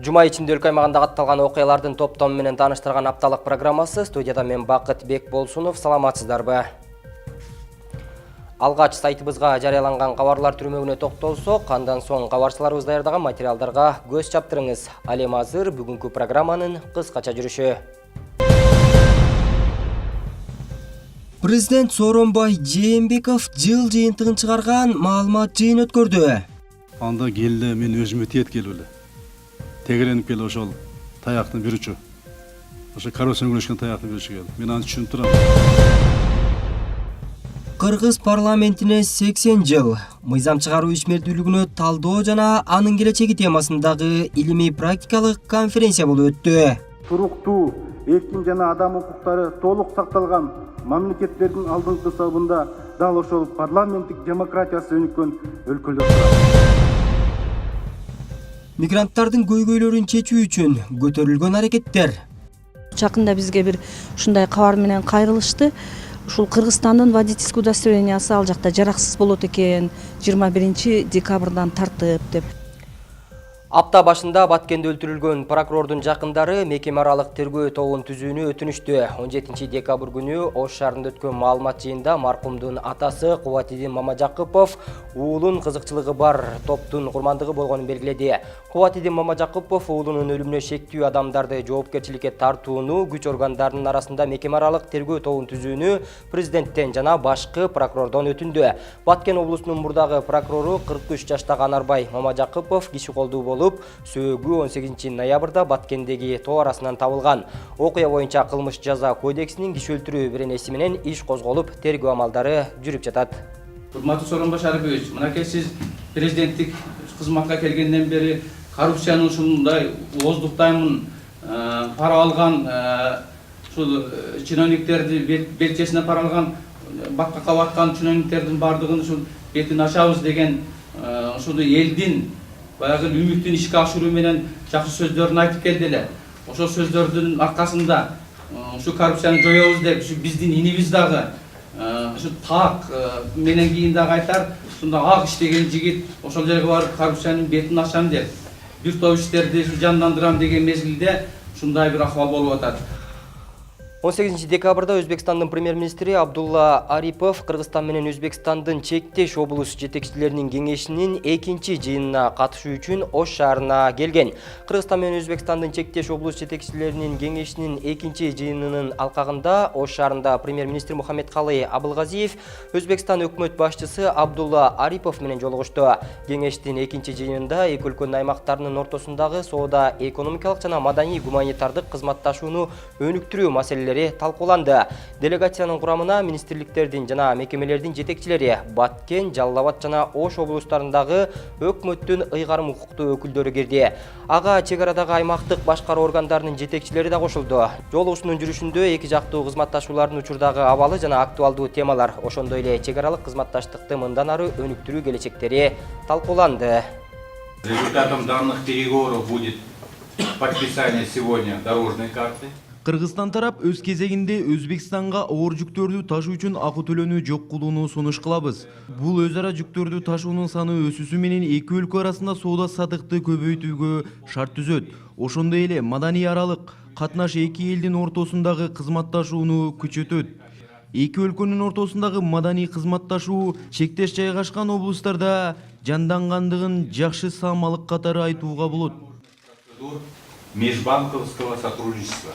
Жума ичинде өлкө аймагында катталган окуялардын топтому менен тааныштырган апталык программасы. Студияда мен Бакыт Бекболсунов. Саламатсыздарбы? Алгач сайтыбызга жарыяланган кабарлар түрмөгүнө токтолсок, андан соң кабарчыларыбыз даярдаган материалдарга көз чаптырыңыз. Ал эми азыр бүгүнкү программанын кыскача жүрүшү. Президент Сооронбай Жээнбеков жыл жыйынтыгын чыгарган маалымат жыйын өткөрдү. Анда келди, мен өзүмө тиет келип эле. Тегеренип келип ошол таяктын бир учу. Ошо коррупцияны күрөшкөн таяктын бир учу келди. Мен аны түшүнүп турам. Кыргыз парламентине 80 жыл. Мыйзам чыгаруу ишмердүүлүгүнө талдоо жана анын келечеги темасындагы илимий практикалык конференция болуп өттү. Туруктуу, эркин жана адам укуктары толук сакталган мамлекеттердин алдыңкы сабында дал ошол парламенттик демократиясы өнүккөн өлкөлөр турат. Мигранттардын көйгөйлөрүн чечүү үчүн көтөрүлгөн аракеттер. Жакында бизге бир ушундай кабар менен кайрылышты. Ушул Кыргызстандын водительский удостоверениясы ал жакта жараксыз болот экен 21 декабрдан тартып деп. Апта башында Баткенде өлтүрүлгөн прокурордун жакындары мекеме аралык тергөө тобун түзүүнү өтүнүштү. 17 декабрь күнү Ош шаарында өткөн маалымат жыйында маркумдун атасы Кубатидин Мамажакупов уулун кызыкчылыгы бар топтун курмандыгы болгонун белгиледи. Кубатидин Мамажакупов уулунун өлүмүнө шектүү адамдарды жоопкерчиликке тартууну күч органдарынын арасында мекеме аралык тергөө тобун түзүүнү президенттен жана башкы прокурордон өтүндү. Баткен облусунун мурдагы прокурору 43 жаштагы Анарбай Мамажакупов киши колдуу болуп, сөөгү 18 ноябрда Баткендеги тоо арасынан табылган. Окуя боюнча кылмыш жаза кодексинин киши өлтүрүү беренеси менен иш козголуп, тергөө амалдары жүрүп жатат. Урматтуу Сооронбай Шарипович, мынакей сиз президенттик кызматка келгенден бери коррупцияны ушундай ооздуктаймын, пара алган, ушул чиновниктерди белчесине пара алган, бакка кабаткан чиновниктердин бардыгын ушул бетин ачабыз деген ушул элдин баягы үмүтүн ишке ашыруу менен жакшы сөздөрүн айтып келди эле. Ошол сөздөрдүн аркасында ушу коррупцияны жоёбуз деп, ушу биздин инибиз дагы ушу так менен кийин дагы айтар, ушундай ак иштеген жигит ошол жерге барып коррупциянын бетин ачам деп, бир топ иштерди жандандырам деген мезгилде ушундай бир акыбал болуп атат. 18 декабрда Өзбекстандын премьер-министри Абдулла Арипов Кыргызстан менен Өзбекстандын чектеш облус жетекчилеринин кеңешинин экинчи жыйынына катышуу үчүн Ош шаарына келген. Кыргызстан менен Өзбекстандын чектеш облус жетекчилеринин кеңешинин экинчи жыйынынын алкагында Ош шаарында премьер-министр Мухаммедкалый Абылгазиев Өзбекстан өкмөт башчысы Абдулла Арипов менен жолугушту. Кеңештин экинчи жыйынында эки өлкөнүн аймактарынын ортосундагы соода, экономикалык жана маданий гуманитардык кызматташууну өнүктүрүү маселелери талкууланды. Делегациянын курамына министрликтердин жана мекемелердин жетекчилери, Баткен, Жалал Абад жана Ош облустарындагы өкмөттүн ыйгарым укуктуу өкүлдөрү кирди. Ага чек арадагы аймактык башкаруу органдарынын жетекчилери да кошулду. Жолугушуунун жүрүшүндө эки жактуу кызматташуулардын учурдагы абалы жана актуалдуу темалар, ошондой эле чек аралык кызматташтыкты мындан ары өнүктүрүү келечектери талкууланды. Результатом данных переговоров будет подписание сегодня дорожной карты. Кыргызстан тарап өз кезегинде Өзбекстанга оор жүктөрдү ташуу үчүн акы төлөөнү жок кылууну сунуш кылабыз. Бул өз ара жүктөрдү ташуунун саны өсүүсү менен эки өлкө арасында соода саттыкты көбөйтүүгө шарт түзөт. Ошондой эле маданий аралык катнаш эки элдин ортосундагы кызматташууну күчөтөт. Эки өлкөнүн ортосундагы маданий кызматташуу чектеш жайгашкан облустарда жандангандыгын жакшы саамалык катары айтууга болот. Межбанковского сотрудничества.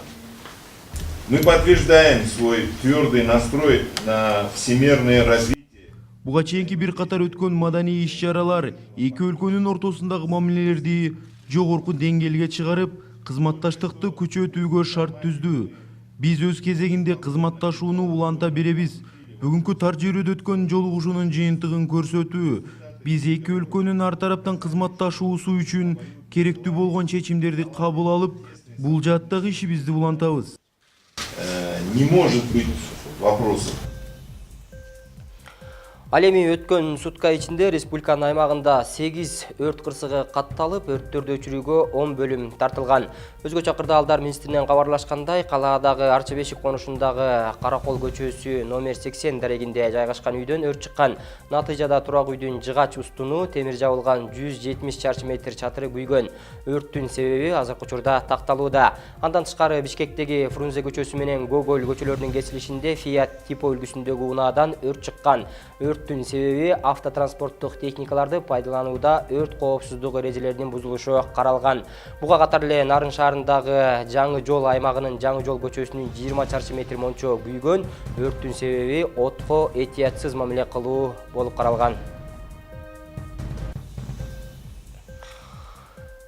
Мы подтверждаем свой твердый настрой на всемирное развитие. Буга чейинки бир катар өткөн маданий иш-чаралар эки өлкөнүн ортосундагы мамилелерди жогорку деңгээлге чыгарып, кызматташтыкты күчөтүүгө шарт түздү. Биз өз кезегинде кызматташууну уланта беребиз. Бүгүнкү тар жүйрөдө өткөн жолугушуунун жыйынтыгын көрсөтүү. Биз эки өлкөнүн ар тараптан кызматташуусу үчүн керектүү болгон чечимдерди кабыл алып, бул жааттагы ишибизди улантабыз. Не может быть вопросов. Ал эми өткөн сутка ичинде республиканын аймагында 8 өрт кырсыгы катталып, өрттөрдү өчүрүүгө 10 бөлүм тартылган. Өзгөчө кырдаалдар министринен кабарлашкандай, калаадагы Арча Бешик конушундагы Каракол көчөсү номер 80 дарегинде жайгашкан үйдөн өрт чыккан. Натыйжада турак үйдүн жыгач устуну, темир жабылган 170 чарчы метр чатыры күйгөн. Өрттүн себеби азыркы учурда такталууда. Андан тышкары Бишкектеги Фрунзе көчөсү менен Гоголь көчөлөрүнүн кесилишинде Fiat Tipo үлгүсүндөгү унаадан өрт чыккан. Өрттүн себеби автотранспорттук техникаларды пайдаланууда өрт коопсуздук эрежелеринин бузулушу каралган. Буга катар эле Нарын шаарындагы Жаңы жол аймагынын Жаңы жол көчөсүнүн 20 чарчы метр мончо күйгөн. Өрттүн себеби отко этиятсыз мамиле кылуу болуп каралган.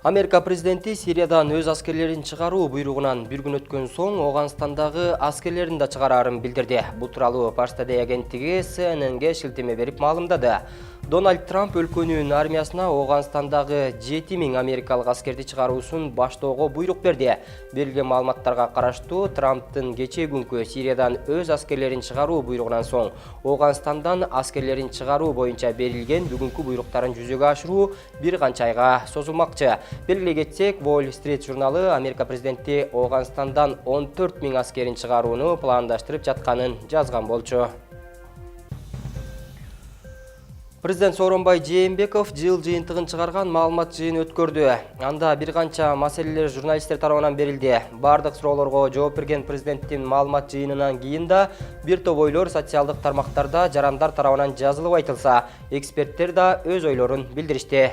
Америка президенти Сириядан өз аскерлерин чыгаруу буйругунан бир күн өткөн соң Оганстандагы аскерлерин да чыгарарын билдирди. Бул тууралуу Pars Today агенттиги CNN-ге шилтеме берип маалымдады. Дональд Трамп өлкөнүн армиясына Оганстандагы 7000 америкалык аскерди чыгаруусун баштоого буйрук берди. Берилген маалыматтарга караштуу, Трамптын кечээ күнкү Сириядан өз аскерлерин чыгаруу буйругунан соң Оганстандан аскерлерин чыгаруу боюнча берилген бүгүнкү буйруктарын жүзөгө ашыруу бир канча айга созулмакчы. Белгилей кетсек, Wall Street журналы Америка президенти Оганстандан 14 000 аскерин чыгарууну пландаштырып жатканын жазган болчу. Президент Сооронбай Жээнбеков жыл жыйынтыгын чыгарган маалымат жыйын өткөрдү. Анда бир канча маселелер журналисттер тарабынан берилди. Бардык суроолорго жооп берген президенттин маалымат жыйынынан кийин да бир топ ойлор социалдык тармактарда жарандар тарабынан жазылып айтылса, эксперттер да өз ойлорун билдиришти.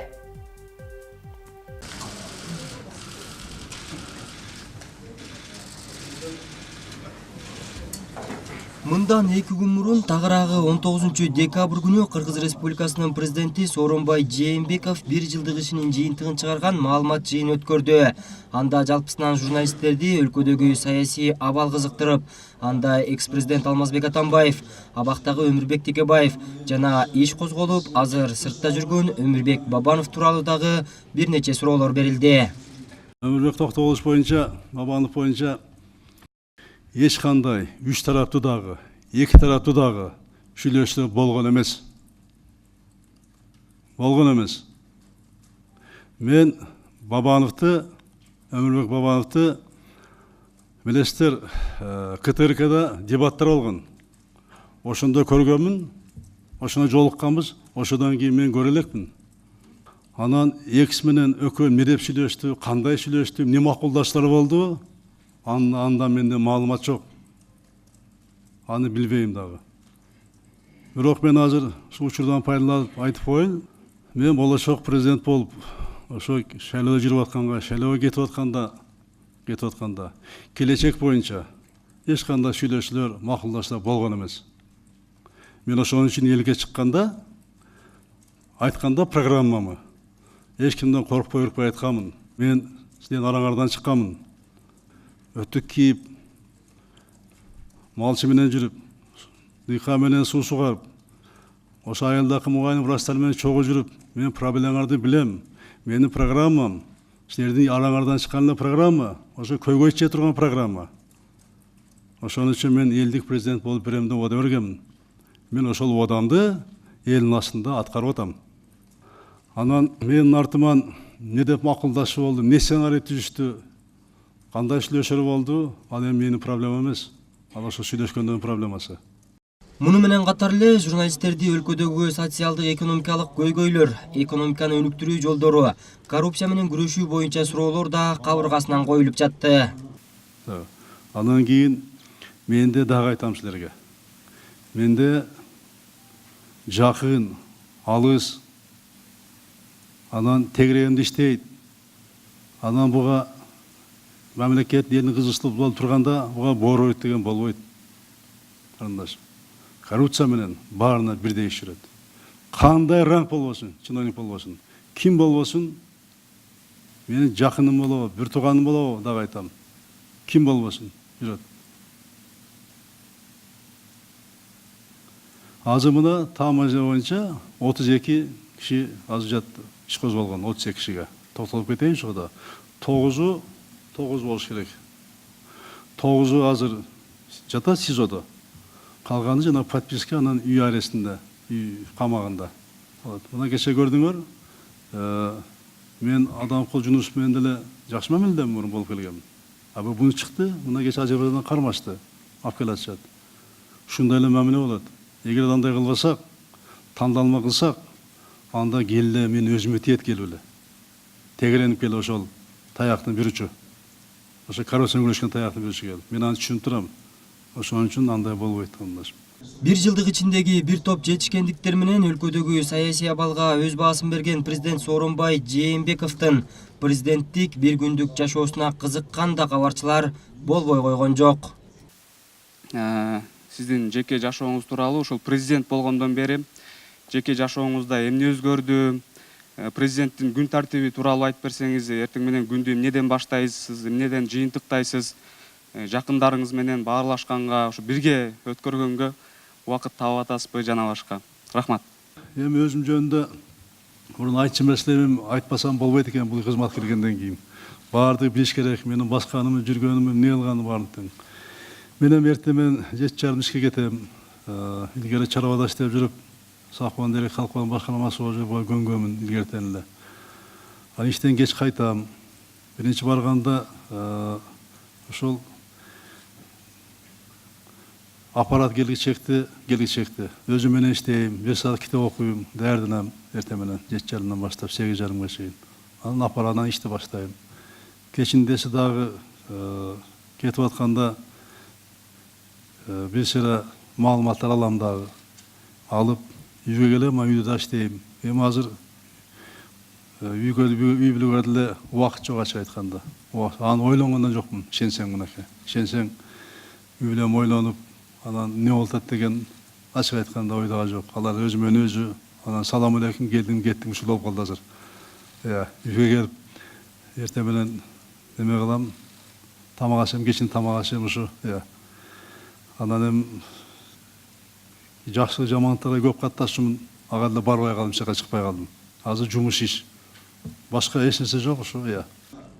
Мындан 2 күн мурун тагыраагы 19 декабрь күнү Кыргыз Республикасынын президенти Сооронбай Жээнбеков бир жылдык ишинин жыйынтыгын чыгарган маалымат жыйын өткөрдү. Анда жалпысынан журналисттерди өлкөдөгү саясий абал кызыктырып, анда экс-президент Алмазбек Атамбаев, абактагы Өмүрбек Текебаев жана иш козголуп, азыр сыртта жүргөн Өмүрбек Бабанов тууралуу дагы бир нече суроолор берилди. Өмүрбек Токтогулович боюнча, Бабанов боюнча эч кандай үч тараптуу дагы, эки тараптуу дагы сүйлөшүү болгон эмес. Мен Бабановду, Өмүрбек Бабановду билесиздер, КТРКда дебаттар болгон. Ошондо көргөнмүн, ошондо жолукканбыз, ошодон кийин мен көрө элекмин. Анан экс менен экөө эмнедеп сүйлөштү, кандай сүйлөштү, эмне макулдаштар болду? Анда менде маалымат жок. Аны билбейм дагы. Бирок мен азыр ушул учурдан пайдаланып айтып коеюн. Мен болочок президент болуп, ошо шайлоодо жүрүп атканга, шайлоого кетип атканда, келечек боюнча эч кандай сүйлөшүүлөр, макулдаштар болгон эмес. Мен ошон үчүн элге чыкканда, айтканда программамы эч кимден коркпой үркпөй айтканмын. Мен сиздердин араңардан чыкканмын. Өтүк кийип, малчы менен жүрүп, дыйка менен суу сугарып, ошо айылдагы мугайын врачтар менен чогуу жүрүп, мен проблемаңарды билем. Менин программам, силердин араңардан чыккан эле программа, ошо көйгөй чече турган программа. Ошон үчүн мен элдик президент болуп берем деп ода бергенмин. Мен ошол одамды элдин астында аткарып атам. Анан менин артыман эмне деп макулдашуу болду, эмне сценарий түзүштү, кандай сүйлөшөр болду, ал эми менин проблема эмес. Ал ошо сүйлөшкөндөрдүн проблемасы. Муну менен катар эле журналисттерди өлкөдөгү социалдык экономикалык көйгөйлөр, экономиканы өнүктүрүү жолдору, коррупция менен күрөшүү боюнча суроолор да кабыргасынан коюлуп жатты. Андан кийин менде дагы айтам силерге. Менде жакын, алыс, анан тегерегинде иштейт. Анан буга мамлекет элдин кызыкчылык болуп турганда, буга бооройт деген болбойт. Карындаш, коррупция менен баарына бирдей иш жүрөт. Кандай ранг болбосун, чиновник болбосун, ким болбосун, менин жакыным болобу, бир тууганым болобу дагы айтам. Ким болбосун, жүрөт. Азыр мына таамажа боюнча 32 киши азыр жатты. Иш козголгон 32 кишиге. Токтолуп кетейин ошода. 9 болуш керек. 9 азыр жатат СИЗОдо. Калганы жана подписка анан үй арестинде үй камагында. Мына кеше көрдүңөр, мен Адамкул Жунусов менен деле жакшы мамиледе мурун болуп келгенмин. Буну чыкты, мына кеше Азербайжандан кармашты, алып келе атышат. Ушундай эле мамиле болот. Эгер андай кылбасак, тандалма кылсак, анда келе мен өзүмө тиет келип эле. Тегеренип келип ошол таяктын бир учу. Ошо коррупцияны күрөшкөн таяктын бир учу келип. Мен аны түшүнүп турам. Ошон үчүн андай болбойт кылмыш. Бир жылдык ичиндеги бир топ жетишкендиктер менен өлкөдөгү саясий абалга өз баасын берген президент Сооронбай Жээнбековдун президенттик бир күндүк жашоосуна кызыккан да кабарчылар болбой койгон жок. Сиздин жеке жашооңуз тууралуу ушул президент болгондон бери жеке жашооңузда эмне өзгөрдү? Президенттин күн тартиби тууралуу айтып берсеңиз, эртең менен күндү эмнеден баштайсыз, эмнеден жыйынтыктайсыз? Жакындарыңыз менен баарлашканга, ушу бирге өткөргөнгө убакыт таап атасызбы жана башка? Рахмат. Эми өзүм жөнүндө мурун айтчу нерселерим айтпасам болбойт экен бул кызматка келгенден кийин. Баардыгы билиш керек, менин басканым, жүргөнүм, эмне кылганым баарын тең. Мен эми эртең менен 7:30 ишке кетем. Илгери чарабада иштеп жүрүп, Сакбан Дерек Калкыбан башкармасы болуп көнгөнмүн илгертен эле. Ал иштен кеч кайтам. Биринчи барганда ошол аппарат келгичекти. Өзүм менен иштейм, 5 саат китеп окуйм, даярданам эртең менен 7:30 баштап 8:30 чейин. Анан аппаратtan ишти баштайм. Кечиндеси дагы кетип атканда бир сыйра маалыматтар алам дагы. Алып үйгө келем, үйдө да иштейм. Эми азыр үй бүлөгө деле убакыт жок ачык айтканда. Аны ойлонгондон жокмун, ишенсең мынакей. Ишенсең үй бүлөм ойлонуп, анан эмне болуп атат деген ачык айтканда ойдога жок. Алар өзү менен өзү анан салам алейкум, келдим, кеттим, ушул болуп калды азыр. Үйгө келип эртең менен неме кылам, тамак ашайм, кечин тамак ашайм ушу. Анан эми жакшы жамандыктарга көп катташымын, ага деле барбай калдым, чакка чыкпай калдым. Азыр жумуш иш. Башка эч нерсе жок ушу.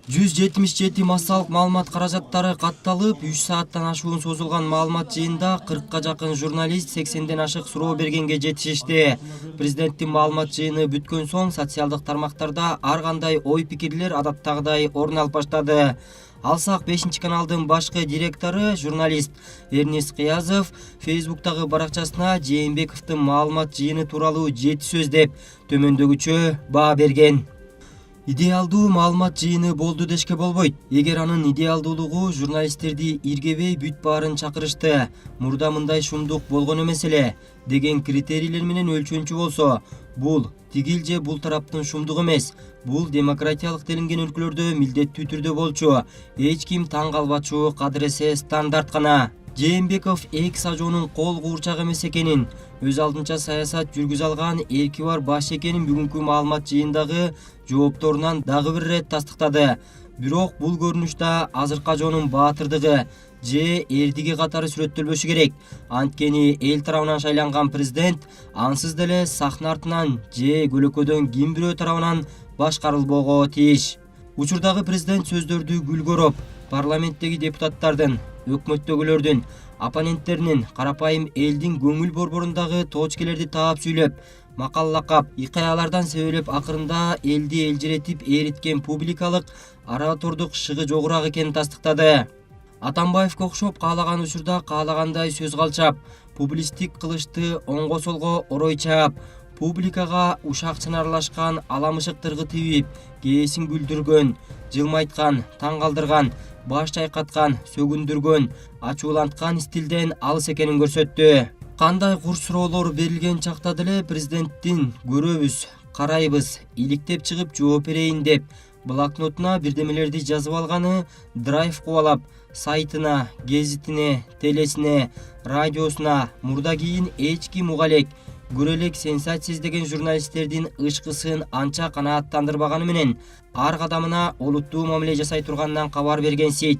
177 массалык маалымат каражаттары катталып, 3 сааттан ашуун созулган маалымат жыйында 40ка жакын журналист 80ден ашык суроо бергенге жетишишти. Президенттин маалымат жыйыны бүткөн соң социалдык тармактарда ар кандай ой-пикирлер адаттагыдай орун алып баштады. Алсак 5-каналдын башкы директору журналист Эрнис Кыязов Фейсбуктагы баракчасына Жээнбековдун маалымат жыйыны тууралуу 7 сөз деп төмөндөгүчө баа берген. Идеалдуу маалымат жыйыны болду дешке болбойт. Эгер анын идеалдуулугу журналисттерди иргебей бүт баарын чакырышты, мурда мындай шумдук болгон эмес эле деген критерийлер менен өлчөөнчү болсо, бул тигил же бул тараптын шумдугу эмес. Бул демократиялык делинген өлкөлөрдө милдеттүү түрдө болчу, эч ким таң калбачу кадыресе стандарт гана. Жээнбеков X ажоонун кол куурчак эмес экенин, өз алдынча саясат жүргүзө алган эрки бар баш экенин бүгүнкү маалымат жыйындагы жоопторунан дагы бир ирет тастыктады. Бирок бул көрүнүштө азыркы ажоонун баатырдыгы же эрдиги катары сүрөттөлбөшү керек. Анткени эл тарабынан шайланган президент ансыз деле сахна артынан же көлөкөдөн ким бирөө тарабынан башкарылбого тийиш. Учурдагы президент сөздөрдү гүл короп, парламенттеги депутаттардын, өкмөттөгүлөрдүн, оппоненттеринин, карапайым элдин көңүл борборундагы точкелерди таап сүйлөп, макаллакап, икаялардан себелеп акырында элди элжиретип ээриткен публикалык оратордук шыгы жогураак экенин тастыктады. Атамбаевге окшоп каалаган учурда каалагандай сөз калчап, публистик кылышты оңго солго орой чаап, публикага ушакчын аралашкан аламышыктыргы тийип, кээсин күлдүргөн, жылмайткан, таң калтырган, баш чайкаткан, сөгүндүргөн, ачууланткан стилден алыс экенин көрсөттү. Кандай курс суроолор берилген чакта деле президенттин көрөбүз, карайбыз, иликтеп чыгып жооп берейин деп блокнотуна бирдемелерди жазып алганы драйв кубалап, сайтына, гезитине, телесине, радиосуна мурда кийин эч ким уга элек, көрө элек сенсация издеген журналисттердин ышкысын анча канааттандырбаганы менен ар кадамына олуттуу мамиле жасай турганынан кабар берген Сейт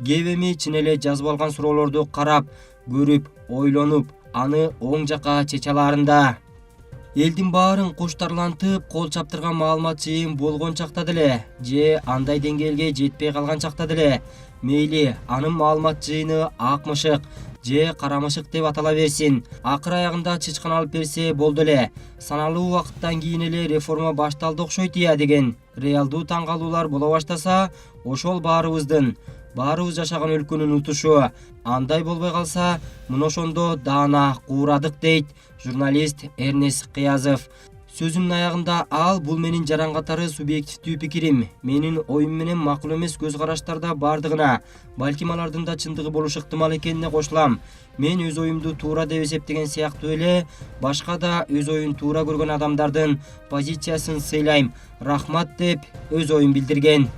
кеп эми чын эле жазып алган суроолорду карап, көрүп, ойлонуп, аны оң жакка чече алаарында. Элдин баарын куштарлантып, кол чаптырган маалымат жыйын болгон чакта деле же андай деңгээлге жетпей калган чакта деле мейли анын маалымат жыйыны ак мышык, же карамышык деп атала берсин. Акыр аягында чычкан алып берсе болду эле. Саналуу убакыттан кийин эле реформа башталды окшойт деген. Реалдуу таң калуулар боло баштаса, ошол баарыбыз жашаган өлкөнүн утушу. Андай болбой калса, мына ошондо даана куурадык дейт журналист Эрнест Кыязов. Сөзүнүн аягында ал бул менин жаран катары субъективдүү пикирим. Менин оюм менен макул эмес көз караштарда бардыгына, балким алардын да чындыгы болушу ыктымал экенине кошулам. Мен өз оюмду туура деп эсептеген сыяктуу эле башка да өз оюн туура көргөн адамдардын позициясын сыйлайм. Рахмат деп өз оюн билдирген.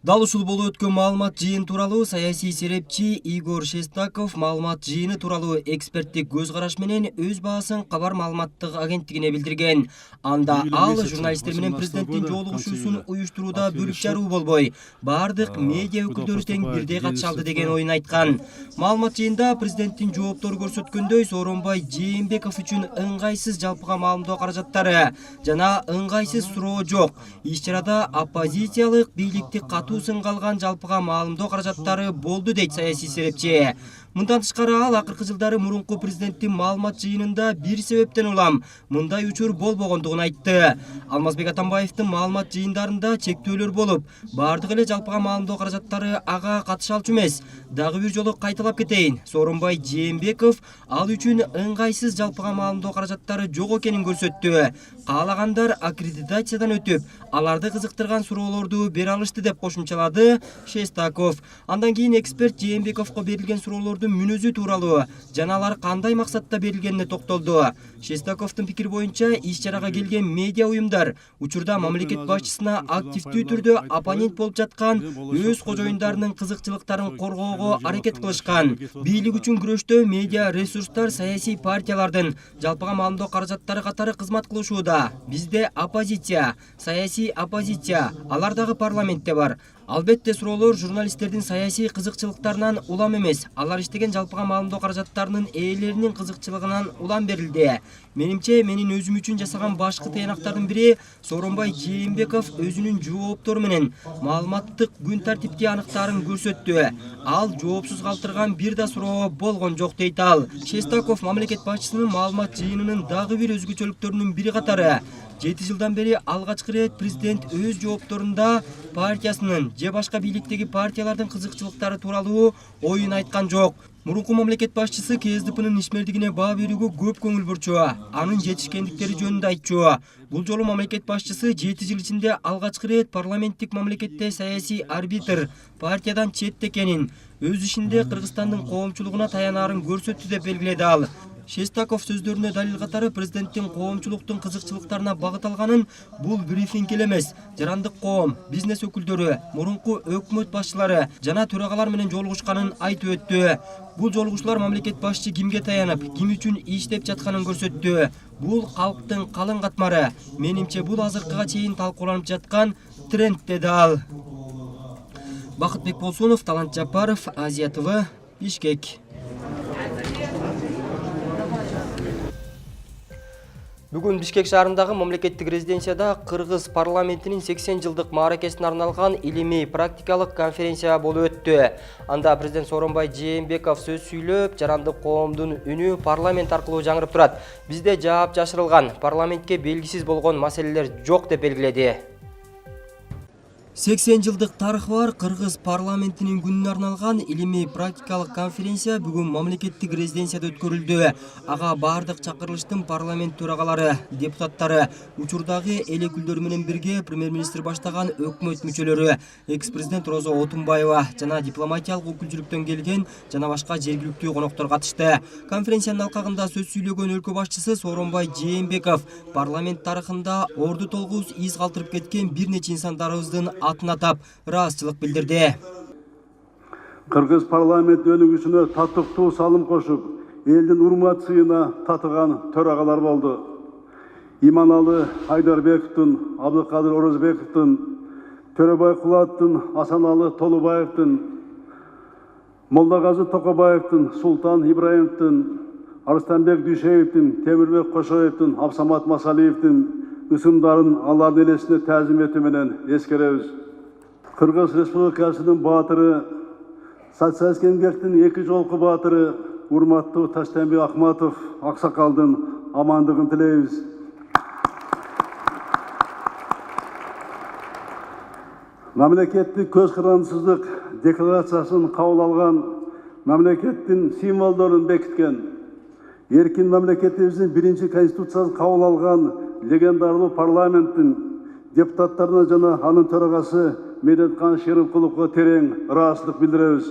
Дал ушул болуп өткөн маалымат жыйын тууралуу саясий серепчи Игорь Шестаков маалымат жыйыны тууралуу эксперттик көз караш менен өз баасын Кабар маалыматтык агенттигине билдирген. Анда ал журналисттер менен президенттин жолугушуусун уюштурууда бөлүп жаруу болбой, бардык медиа өкүлдөрү тең бирдей катыша алды деген оюн айткан. Маалымат жыйында президенттин жооптору көрсөткөндөй, Сооронбай Жээнбеков үчүн ыңгайсыз жалпыга маалымдоо каражаттары жана ыңгайсыз суроо жок. Иш-чарада оппозициялык бийликти сынга алган жалпыга маалымдоо каражаттары болду дейт саясий серепчи. Мындан тышкары ал акыркы жылдары мурунку президенттин маалымат жыйынында бир себептен улам мындай учур болбогондугун айтты. Алмазбек Атамбаевдин маалымат жыйындарында чектөөлөр болуп, бардык эле жалпыга маалымдоо каражаттары ага катыша алчу эмес. Дагы бир жолу кайталап кетейин. Сооронбай Жээнбеков ал үчүн ыңгайсыз жалпыга маалымдоо каражаттары жок экенин көрсөттү. Каалагандар аккредитациядан өтүп, аларды кызыктырган суроолорду бере алышты деп кошумчалады Шестаков. Андан кийин эксперт Жээнбековго берилген суроолордун мүнөзү тууралуу жана алар кандай максатта берилгенине токтолду. Шестаковдун пикири боюнча, иш-чарага келген медиа уюмдар учурда мамлекет башчысына активдүү түрдө оппонент болуп жаткан өз кожоюндарынын кызыкчылыктарын коргоого аракет кылышкан. Бийлик үчүн күрөштө медиа ресурстар саясий партиялардын жалпыга маалымдоо каражаттары катары кызмат кылышууда. Бизде оппозиция, саясий оппозиция, алар дагы парламентте бар. Албетте суроолор журналисттердин саясий кызыкчылыктарынан улам эмес, алар иштеген жалпыга маалымдоо каражаттарынын ээлеринин кызыкчылыгынан улам берилди. Менимче, менин өзүм үчүн жасаган башкы тыянактардын бири Сооронбай Жээнбеков өзүнүн жооптору менен маалыматтык күн тартипти аныктаарын көрсөттү. Ал жоопсуз калтырган бир да суроо болгон жок дейт ал. Шестаков мамлекет башчысынын маалымат жыйынынын дагы бир өзгөчөлүктөрүнүн бири катары 7 жылдан бери алгачкы рет президент өз жоопторунда партиясынын же башка бийликтеги партиялардын кызыкчылыктары тууралуу оюн айткан жок. Мурунку мамлекет башчысы КСДПнын ишмердигине баа берүүгө көп көңүл бурчу, анын жетишкендиктери жөнүндө айтчу. Бул жолу мамлекет башчысы 7 жыл ичинде алгачкы рет парламенттик мамлекетте саясий арбитр партиядан четте экенин, өз ишинде Кыргызстандын коомчулугуна таянаарын көрсөттү деп белгиледи ал. Шестаков сөздөрүнө далил катары президенттин коомчулуктун кызыкчылыктарына багыт алганын бул брифинг эле эмес, жарандык коом, бизнес өкүлдөрү, мурунку өкмөт башчылары жана төрагалар менен жолугушканын айтып өттү. Бул жолугушуулар мамлекет башчы кимге таянып, ким үчүн иштеп жатканын көрсөттү. Бул калктын калың катмары. Менимче бул азыркыга чейин талкууланып жаткан тренд деди ал. Бакытбек Болсунов, Талант Жапаров, Азия ТВ, Бишкек. Бүгүн Бишкек шаарындагы мамлекеттик резиденцияда Кыргыз парламентинин 80 жылдык мааракесине арналган илимий практикалык конференция болуп өттү. Анда президент Сооронбай Жээнбеков сөз сүйлөп, жарандык коомдун үнү парламент аркылуу жаңырып турат. Бизде жаап жашырылган, парламентке белгисиз болгон маселелер жок деп белгиледи. 80 жылдык тарыхы бар Кыргыз парламентинин күнүнө арналган илимий практикалык конференция бүгүн мамлекеттик резиденцияда өткөрүлдү. Ага бардык чакырылыштын парламент төрагалары, депутаттары, учурдагы эл өкүлдөрү менен бирге премьер-министр баштаган өкмөт мүчөлөрү, экс-президент Роза Отунбаева жана дипломатиялык өкүлчүлүктөн келген жана башка жергиликтүү коноктор катышты. Конференциянын алкагында сөз сүйлөгөн өлкө башчысы Сооронбай Жээнбеков парламент тарыхында орду толгуз из калтырып кеткен бир нече инсандарыбыздын атын атап ыраазычылык билдирди. Кыргыз парламент өнүгүшүнө татыктуу салым кошуп, элдин урмат сыйына татыган төрагалар болду. Иманалы Айдарбековдун, Абдыкадыр Орозбековдун, Төрөбай Кулаттын, Асаналы Толубаевдин, Молдагазы Токобаевдин, Султан Ибраимовдун, Арыстанбек Дүйшеевдин, Темирбек Кошоевдин, Абсамат Масалиевдин ысымдарын алардын элесине тәзим ету менен эскеребиз. Кыргыз Республикасынын баатыры, социалистик эмгектин эки жолку баатыры, урматтуу Таштенбек Акматов аксакалдын амандыгын тилейбиз. Мамлекеттик көз кырансыздык декларациясын кабыл алган, мамлекеттин символдорун бекиткен, эркин мамлекетибиздин биринчи конституциясын кабыл алган легендарлуу парламенттин депутаттарына жана анын төрагасы Медеткан Шеримкуловго терең ыраазычылык билдиребиз.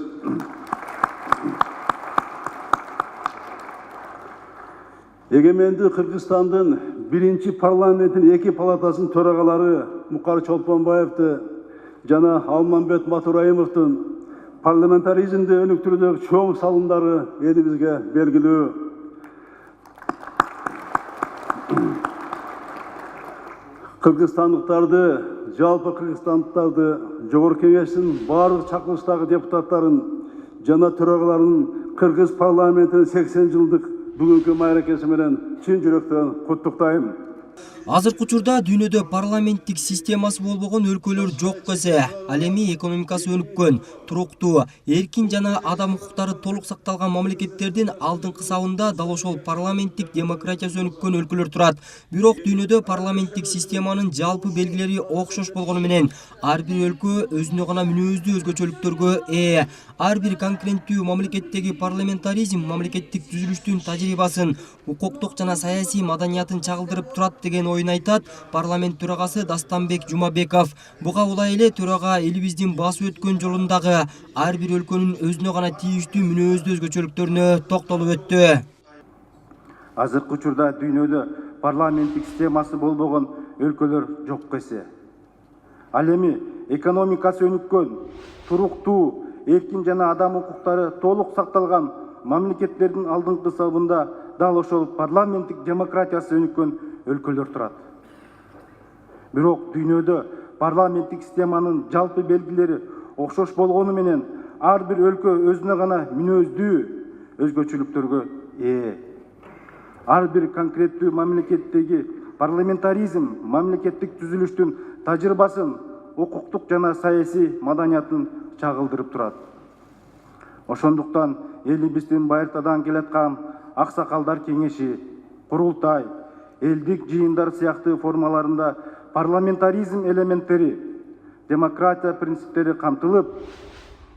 Эгеменди Кыргызстандын биринчи парламенттин эки палатасынын төрагалары Мукар Чолпонбаевди жана Алмамбет Матураимовдун парламентаризмди өнүктүрүүдөгү чоң салымдары элибизге белгилүү. Кыргызстандыктарды, жалпы кыргызстандыктарды Жогорку Кеңештин барлык чакырылыштагы депутаттарын жана төрагаларын Кыргыз парламентинин 80 жылдык бүгүнкү майракеси менен чын жүрөктөн куттуктайм. Азыркы учурда дүйнөдө парламенттик системасы болбогон өлкөлөр жок эсе. Ал эми экономикасы өнүккөн, туруктуу, эркин жана адам укуктары толук сакталган мамлекеттердин алдыңкы сабында дал ошол парламенттик демократиясы өнүккөн өлкөлөр турат. Бирок дүйнөдө парламенттик системанын жалпы белгилери окшош болгону менен ар бир өлкө өзүнө гана мүнөздүү өзгөчөлүктөргө ээ. Ар бир конкуренттүү мамлекеттеги парламентаризм мамлекеттик түзүлүштүн тажрыйбасын, укуктук жана саясий маданиятын чагылдырып турат деген ойун айтат парламент төрагасы Дастанбек Жумабеков. Буга улай эле төрага элибиздин басып өткөн жолундагы ар бир өлкөнүн өзүнө гана тийиштүү мүнөздүү өзгөчөлүктөрүнө токтолуп өттү. Азыркы учурда дүйнөдө парламенттик системасы болбогон өлкөлөр жок эсе. Ал эми экономикасы өнүккөн, туруктуу, эркин жана адам укуктары толук сакталган мамлекеттердин алдыңкы сабында дал ошол парламенттик демократиясы өнүккөн өлкөлөр турат. Бирок дүйнөдө парламенттик системанын жалпы белгилери окшош болгону менен ар бир өлкө өзүнө гана мүнөздүү өзгөчөлүктөргө ээ. Ар бир конкреттүү мамлекеттеги парламентаризм мамлекеттик түзүлүштүн тажрыйбасын, укуктук жана саясий маданиятын чагылдырып турат. Ошондуктан элибиздин байыртадан келаткан аксакалдар кеңеши, курултай, элдик жыйындар сыяктуу формаларында парламентаризм элементтери, демократия принциптери камтылып,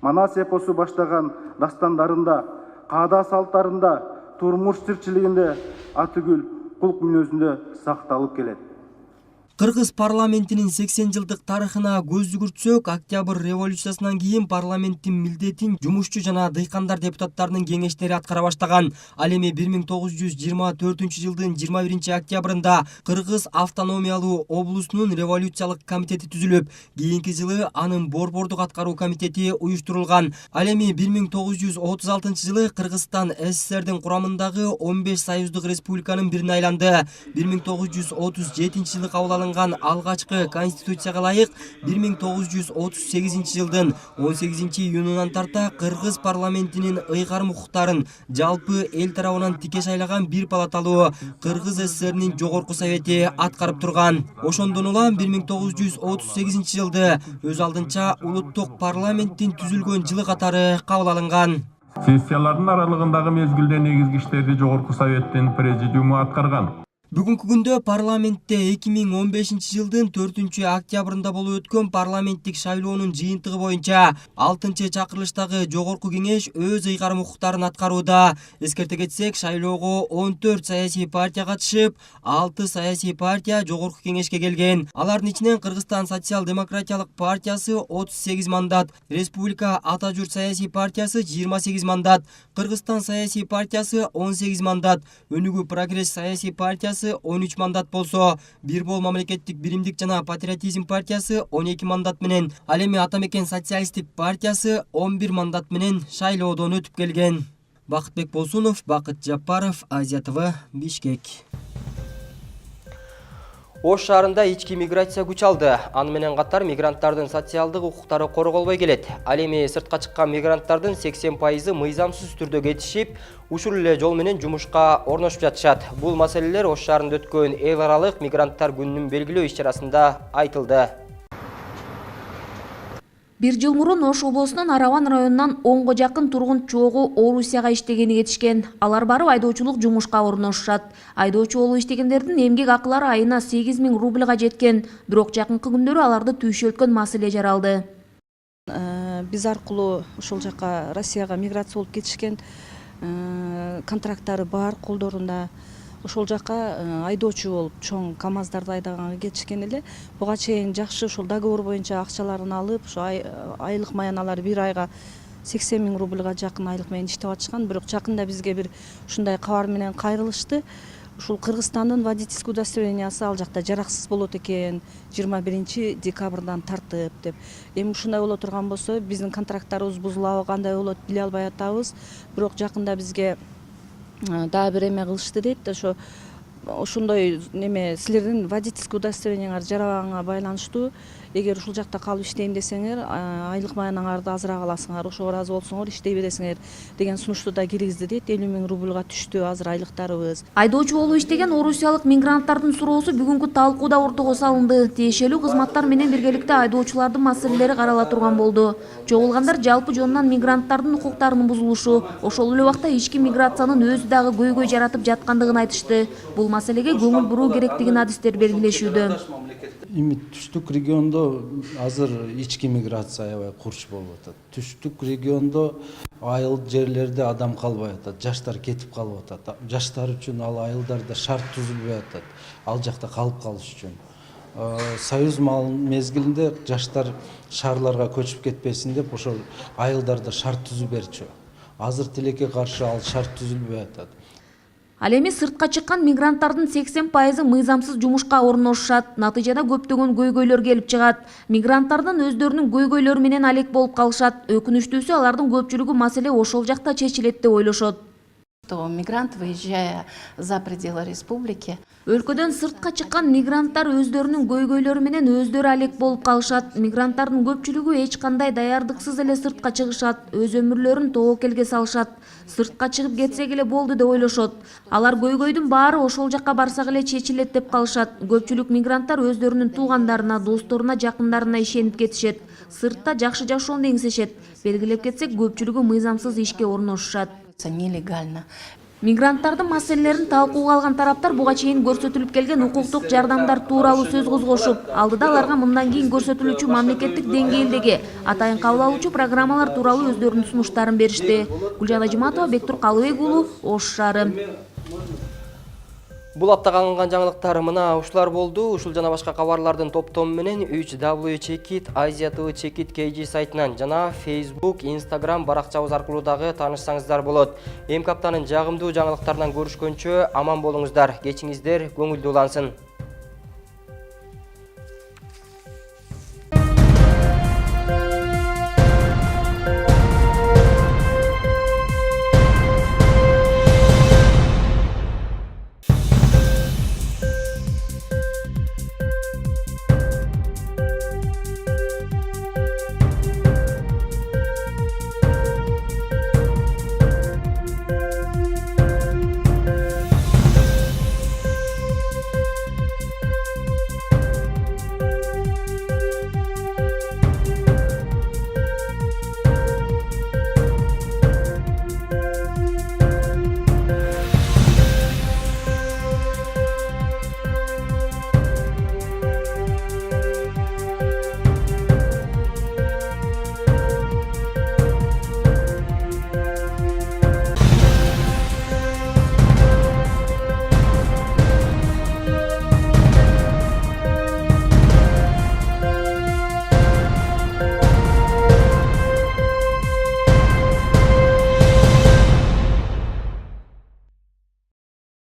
Манас эпосу баштаган дастандарында, каада салттарында, турмуш тирчилигинде атүгүл кулк мүнөзүндө сакталып келет. Кыргыз парламентинин 80 жылдык тарыхына көз жүгүртсөк, Октябрь революциясынан кийин парламенттин милдетин жумушчу жана дыйкандар депутаттарынын кеңештери аткара баштаган. Ал эми 1924 жылдын 21 октябрында Кыргыз автономиялуу облусунун революциялык комитети түзүлүп, кийинки жылы анын борбордук аткаруу комитети уюштурулган. Ал эми 1936 жылы Кыргызстан СССРдин курамындагы 15 союздук республиканын бирине айланды. 1937 жылы кабыл алынган алгачкы конституцияга ылайык 1938 жылдын 18 июнунан тарта Кыргыз парламентинин ыйгарым укуктарын жалпы эл тарабынан тикеш айлаган бир палаталуу Кыргыз СССРнин жогорку совети аткарып турган. Ошондон улам 1938 жылды өз алдынча улуттук парламенттин түзүлгөн жылы катары кабыл алынган. Сессиялардын аралыгындагы мезгилде негизги иштерди жогорку советтин президиуму аткарган. Бүгүнкү күндө парламентте 2015 жылдын 4 октябрында болуп өткөн парламенттик шайлоонун жыйынтыгы боюнча 6-чакырылыштагы жогорку кеңеш өз ыйгарым укуктарын аткарууда. Эскерте кетсек, шайлоого 14 саясий партия катышып, 6 саясий партия жогорку кеңешке келген. Алардын ичинен Кыргызстан социал-демократиялык партиясы 38 мандат, Республика Ата журт саясий партиясы 28 мандат, Кыргызстан саясий партиясы 18 мандат, Өнүгүү прогресс саясий партиясы 13 мандат болсо, Бир бол мамлекеттик биримдик жана патриотизм партиясы 12 мандат менен, ал эми Ата мекен социалисттик партиясы 11 мандат менен шайлоодон өтүп келген. Бакытбек Болсунов, Бакыт Жапаров, Азия ТВ, Бишкек. Ош шаарында ички миграция күч алды. Аны менен катар мигранттардын социалдык укуктары корголбой келет. Ал эми сыртка чыккан мигранттардын 80% мыйзамсыз түрдө кетишип, ушул эле жол менен жумушка орношуп жатышат. Бул маселелер Ош шаарында өткөн эл аралык мигранттар күнүнүн белгилөө иш-чарасында айтылды. 1 жыл мурун Ош облусунун Араван районунан 10го жакын тургун чогуу Орусияга иштегени кетишкен. Алар барып айдоочулук жумушка орношушат. Айдоочу болуп иштегендердин эмгек акылары айына 8000 рубльга жеткен. Бирок жакынкы күндөрү аларды түйшөлткөн маселе жаралды. Биз аркылуу ошол жака Россияга миграция болуп кетишкен, контракттары бар колдорунда. Ошол жака айдоочу болуп чоң КАМАЗдарды айдаганга кетишкен эле. Буга чейин жакшы ошол договор боюнча акчаларын алып, ошо айлык маяналары 1 айга 80 000 рубльга жакын айлык менен иштеп атышкан. Бирок жакында бизге бир ушундай кабар менен кайрылышты. Ушул Кыргызстандын водительский удостоверениясы ал жакта жараксыз болот экен, 21 декабрдан тартып деп. Эми ушундай боло турган болсо, биздин контракттарыбыз бузулабы, кандай болот биле албай атабыз. Бирок жакында бизге дагы бир эме кылышты дейт. Ошондой неме силердин водительский удостоверенияңар жарабаганга байланыштуу, эгер ушул жакта калып иштейм десеңер, айлык маянаңарды азыраак аласыңар, ошого ыраазы болсоңор иштей бересиңер деген сунушту да киргизди дейт. 50 000 рубльга түштү азыр айлыктарыбыз. Айдоочу болуп иштеген орусиялык мигранттардын суроосу бүгүнкү талкууда ортого салынды. Тиешелүү кызматтар менен биргеликте айдоочулардын маселелери карала турган болду. Чогулгандар жалпы жонунан мигранттардын укуктарынын бузулушу, ошол эле убакта ички миграциянын өзү дагы көйгөй жаратып жаткандыгын айтышты. Бул маселеге көңүл буруу керектигин адистер белгилешүүдө. Эми түштүк региондо азыр ички миграция аябай курч болуп атат. Түштүк региондо айыл жерлерде адам калбай атат, жаштар кетип калып атат. Жаштар үчүн ал айылдарда шарт түзүлбөй атат. Ал жакта калып калыш үчүн. Союз мезгилинде жаштар шаарларга көчүп кетпесин деп ошол айылдарда шарт түзүп берчү. Азыр тилекке каршы ал шарт түзүлбөй атат. Ал эми сыртка чыккан мигранттардын 80% мыйзамсыз жумушка орношушат. Натыйжада көптөгөн көйгөйлөр келип чыгат. Мигранттардын өздөрүнүн көйгөйлөрү менен алек болуп калышат. Өкүнүчтүүсү алардын көпчүлүгү маселе ошол жакта чечилет деп ойлошот. Мигрант, выезжая за пределы республики, Өлкөдөн сыртка чыккан мигранттар өздөрүнүн көйгөйлөрү менен өздөрү алек болуп калышат. Мигранттардын көпчүлүгү эч кандай даярдыксыз эле сыртка чыгышат, өз өмүрлөрүн тобокелге салышат. Сыртка чыгып кетсек эле болду деп ойлошот. Алар көйгөйдүн баары ошол жакка барсак эле чечилет деп калышат. Көпчүлүк мигранттар өздөрүнүн туугандарына, досторуна, жакындарына ишенип кетишет. Сыртта жакшы жашоону эңсешет. Белгилеп кетсек, көпчүлүгү мыйзамсыз ишке орношушат. Нелегально. Мигранттардын маселелерин талкууга алган тараптар буга чейин көрсөтүлүп келген укуктук жардамдар тууралуу сөз козгошуп, алдыда аларга мындан кийин көрсөтүлүүчү мамлекеттик деңгээлдеги атайын кабыл алуучу программалар тууралуу өздөрүнүн сунуштарын беришти. Гүлжан Ажиматова, Бектур Калыбек уулу, Ош шаары. Бул аптага алынган жаңылыктар мына ушулар болду. Ушул жана башка кабарлардын топтому менен 3W Чекит, Азия ТВ Чекит KG сайтынан жана Facebook, Instagram баракчабыз аркылуу дагы таанышсаңыздар болот. Эмки аптанын жагымдуу жаңылыктарынан көрүшкөнчө аман болуңуздар. Кечиңиздер көңүлдүү улансын.